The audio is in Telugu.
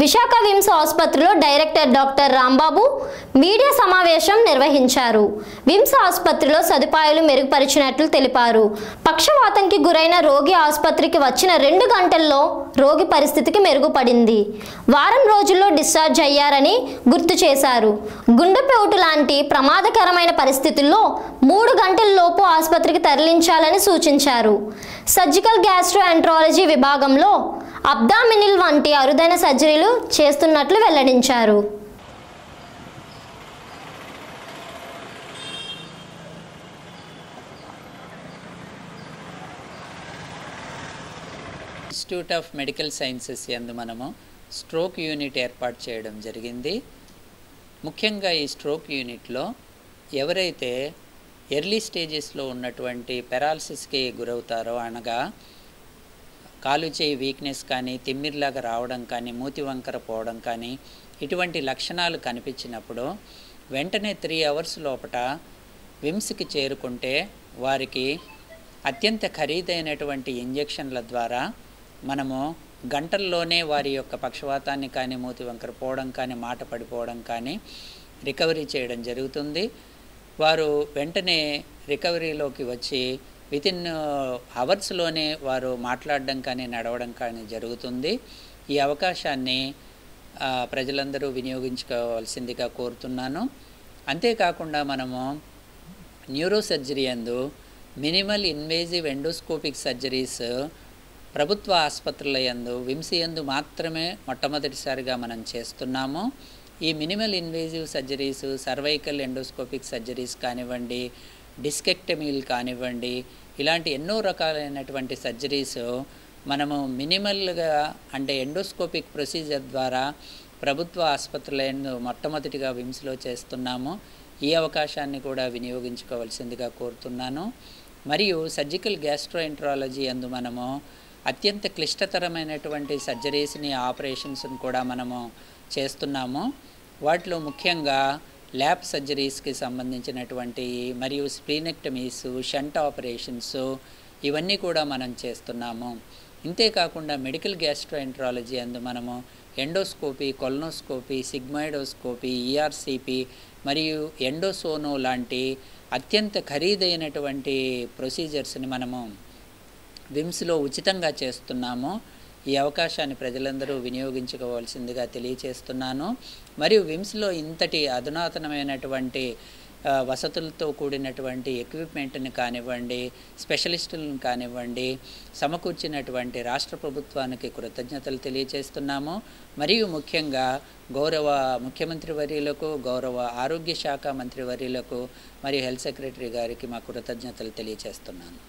విశాఖ విమ్స్ ఆసుపత్రిలో డైరెక్టర్ డాక్టర్ రాంబాబు మీడియా సమావేశం నిర్వహించారు. విమ్స్ ఆసుపత్రిలో సదుపాయాలు మెరుగుపరిచినట్లు తెలిపారు. పక్షవాతంకి గురైన రోగి ఆసుపత్రికి వచ్చిన 2 గంటల్లో రోగి పరిస్థితికి మెరుగుపడింది. వారం రోజుల్లో డిశ్చార్జ్ అయ్యారని గుర్తు చేశారు. గుండెపోటు లాంటి ప్రమాదకరమైన పరిస్థితుల్లో 3 గంటల్లోపు ఆసుపత్రికి తరలించాలని సూచించారు. సర్జికల్ గ్యాస్ట్రోఎంట్రాలజీ విభాగంలో అబ్డామినల్ వంటి అరుదైన సర్జరీలు చేస్తున్నట్లు వెల్లడించారు. ఇన్స్టిట్యూట్ ఆఫ్ మెడికల్ సైన్సెస్ యందు మనము స్ట్రోక్ యూనిట్ ఏర్పాటు చేయడం జరిగింది. ముఖ్యంగా ఈ స్ట్రోక్ యూనిట్లో ఎవరైతే ఎర్లీ స్టేజెస్లో ఉన్నటువంటి పెరాలసిస్కి గురవుతారో, అనగా కాలు చేయి వీక్నెస్ కానీ, తిమ్మిరిలాగా రావడం కానీ, మూతి వంకర పోవడం కానీ, ఇటువంటి లక్షణాలు కనిపించినప్పుడు వెంటనే 3 అవర్స్ లోపట విమ్స్కి చేరుకుంటే వారికి అత్యంత ఖరీదైనటువంటి ఇంజెక్షన్ల ద్వారా మనము గంటల్లోనే వారి యొక్క పక్షవాతాన్ని కానీ, మూతి వంకర పోవడం కానీ, మాట పడిపోవడం కానీ రికవరీ చేయడం జరుగుతుంది. వారు వెంటనే రికవరీలోకి వచ్చి వితిన్ అవర్స్లోనే వారు మాట్లాడడం కానీ, నడవడం కానీ జరుగుతుంది. ఈ అవకాశాన్ని ప్రజలందరూ వినియోగించుకోవాల్సిందిగా కోరుతున్నాను. అంతేకాకుండా మనము న్యూరో సర్జరీ యందు మినిమల్ ఇన్వేజివ్ ఎండోస్కోపిక్ సర్జరీస్ ప్రభుత్వ ఆసుపత్రుల యందు విమ్స్ యందు మాత్రమే మొట్టమొదటిసారిగా మనం చేస్తున్నాము. ఈ minimal invasive surgeries, cervical endoscopic surgeries కానివ్వండి, డిస్కెక్టమీలు కానివ్వండి, ఇలాంటి ఎన్నో రకాలైనటువంటి సర్జరీస్ మనము మినిమల్గా అంటే ఎండోస్కోపిక్ ప్రొసీజర్ ద్వారా ప్రభుత్వ ఆసుపత్రులను మొట్టమొదటిగా విమ్స్లో చేస్తున్నాము. ఈ అవకాశాన్ని కూడా వినియోగించుకోవాల్సిందిగా కోరుతున్నాను. మరియు సర్జికల్ గ్యాస్ట్రోఎంట్రాలజీ యందు మనము అత్యంత క్లిష్టతరమైనటువంటి సర్జరీస్ని, ఆపరేషన్స్ని కూడా మనము చేస్తున్నాము. వాటిలో ముఖ్యంగా ల్యాబ్ సర్జరీస్కి సంబంధించినటువంటి మరియు స్ప్లీనెక్టమీస్, షంట్ ఆపరేషన్స్ ఇవన్నీ కూడా మనం చేస్తున్నాము. ఇంతేకాకుండా మెడికల్ గ్యాస్ట్రోఎంట్రాలజీ అందు మనము ఎండోస్కోపీ, కొలనోస్కోపీ, సిగ్మాయిడోస్కోపీ, ఈఆర్సిపి మరియు ఎండోసోనో లాంటి అత్యంత ఖరీదైనటువంటి ప్రొసీజర్స్ని మనము విమ్స్లో ఉచితంగా చేస్తున్నాము. ఈ అవకాశాన్ని ప్రజలందరూ వినియోగించుకోవాల్సిందిగా తెలియచేస్తున్నాను. మరియు విమ్స్లో ఇంతటి అధునాతనమైనటువంటి వసతులతో కూడినటువంటి ఎక్విప్మెంట్ని కానివ్వండి, స్పెషలిస్టులను కానివ్వండి సమకూర్చినటువంటి రాష్ట్ర ప్రభుత్వానికి కృతజ్ఞతలు తెలియచేస్తున్నాము. మరియు ముఖ్యంగా గౌరవ ముఖ్యమంత్రి వర్యులకు, గౌరవ ఆరోగ్య శాఖ మంత్రి వర్యులకు మరియు హెల్త్ సెక్రటరీ గారికి మా కృతజ్ఞతలు తెలియచేస్తున్నాను.